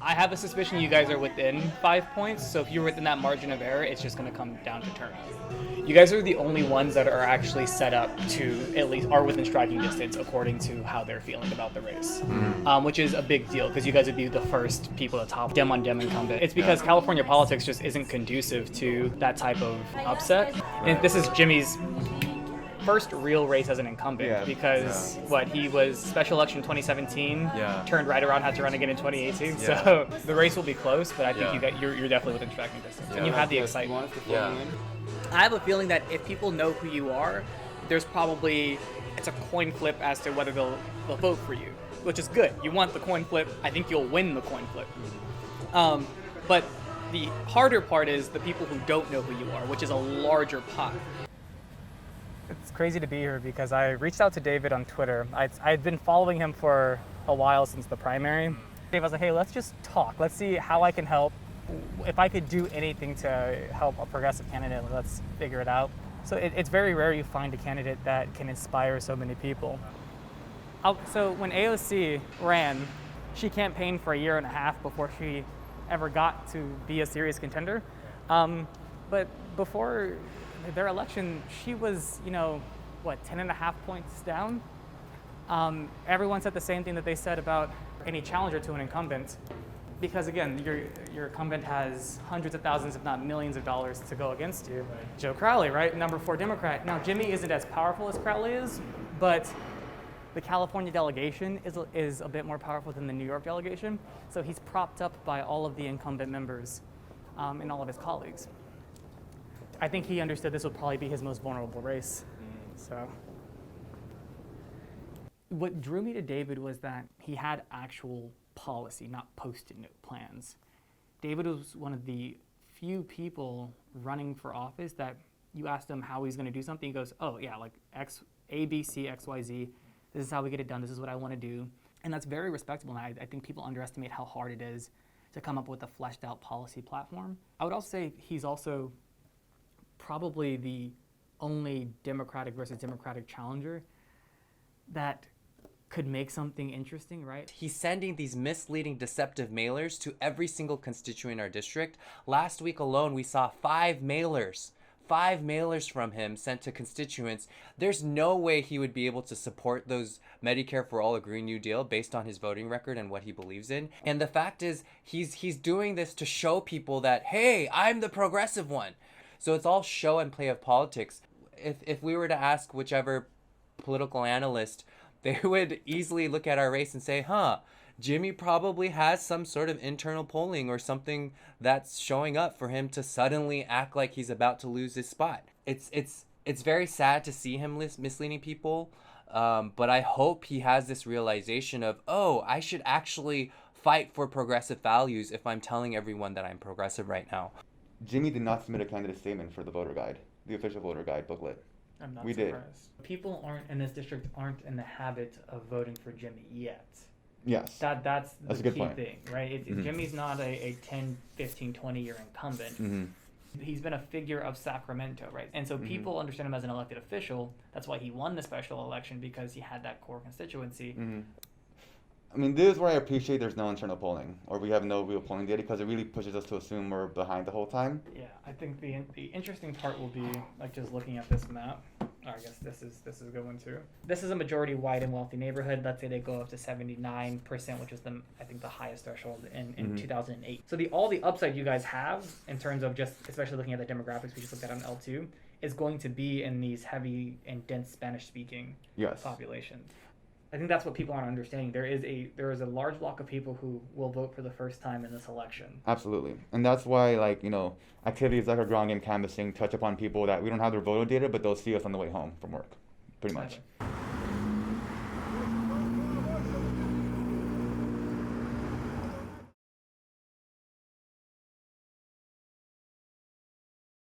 I have a suspicion you guys are within 5 points, so if you're within that margin of error, it's just going to come down to turnout. You guys are the only ones that are actually set up to at least are within striking distance according to how they're feeling about the race, which is a big deal because you guys would be the first people to top dem on dem incumbent. It's because California politics just isn't conducive to that type of upset. And this is Jimmy's first real race as an incumbent because he was special election 2017, turned right around, had to run again in 2018. So the race will be close, but I think you're definitely within striking distance, and you have the excitement. I have a feeling that if people know who you are, it's a coin flip as to whether they'll vote for you, which is good. You want the coin flip. I think you'll win the coin flip. But the harder part is the people who don't know who you are, which is a larger pot. It's crazy to be here because I reached out to David on Twitter. I'd been following him for a while since the primary. Dave, I was like, hey, let's just talk. Let's see how I can help. If I could do anything to help a progressive candidate, let's figure it out. So it's very rare you find a candidate that can inspire so many people. So when AOC ran, she campaigned for a year and a half before she ever got to be a serious contender. But before their election, she was, 10.5 points down. Everyone said the same thing that they said about any challenger to an incumbent, because again, your incumbent has hundreds of thousands, if not millions of dollars to go against you. Right. Joe Crowley, right, number 4 Democrat. Now, Jimmy isn't as powerful as Crowley is, but the California delegation is a bit more powerful than the New York delegation, so he's propped up by all of the incumbent members and all of his colleagues. I think he understood this would probably be his most vulnerable race. So what drew me to David was that he had actual policy, not post-it note plans. David was one of the few people running for office that you asked him how he's going to do something, he goes, oh yeah, like A, B, C, X, Y, Z. This is how we get it done. This is what I want to do. And that's very respectable. And I think people underestimate how hard it is to come up with a fleshed out policy platform. I would also say he's also probably the only Democratic versus Democratic challenger that could make something interesting, right? He's sending these misleading, deceptive mailers to every single constituent in our district. Last week alone, we saw 5 mailers from him sent to constituents. There's no way he would be able to support those Medicare for All, a Green New Deal based on his voting record and what he believes in. And the fact is, he's doing this to show people that, hey, I'm the progressive one. So it's all show and play of politics. If we were to ask whichever political analyst, they would easily look at our race and say, Jimmy probably has some sort of internal polling or something that's showing up for him to suddenly act like he's about to lose his spot. It's very sad to see him misleading people, but I hope he has this realization of, I should actually fight for progressive values if I'm telling everyone that I'm progressive right now. Jimmy did not submit a candidate statement for the voter guide, the official voter guide booklet. I'm not we surprised. People in this district aren't in the habit of voting for Jimmy yet. Yes. That's a the good key point. thing, right? Jimmy's not a 10, 15, 20-year incumbent. He's been a figure of Sacramento, right? And so people understand him as an elected official. That's why he won the special election, because he had that core constituency. I mean, this is where I appreciate there's no internal polling, or we have no real polling data, because it really pushes us to assume we're behind the whole time. Yeah, I think the interesting part will be like just looking at this map. I guess this is a good one too. This is a majority white and wealthy neighborhood. Let's say they go up to 79%, which is I think the highest threshold in 2008. So all the upside you guys have in terms of just, especially looking at the demographics we just looked at on L2, is going to be in these heavy and dense Spanish-speaking populations. I think that's what people aren't understanding. There is a large block of people who will vote for the first time in this election. Absolutely. And that's why, activities like our ground game canvassing touch upon people that we don't have their voter data, but they'll see us on the way home from work, pretty much.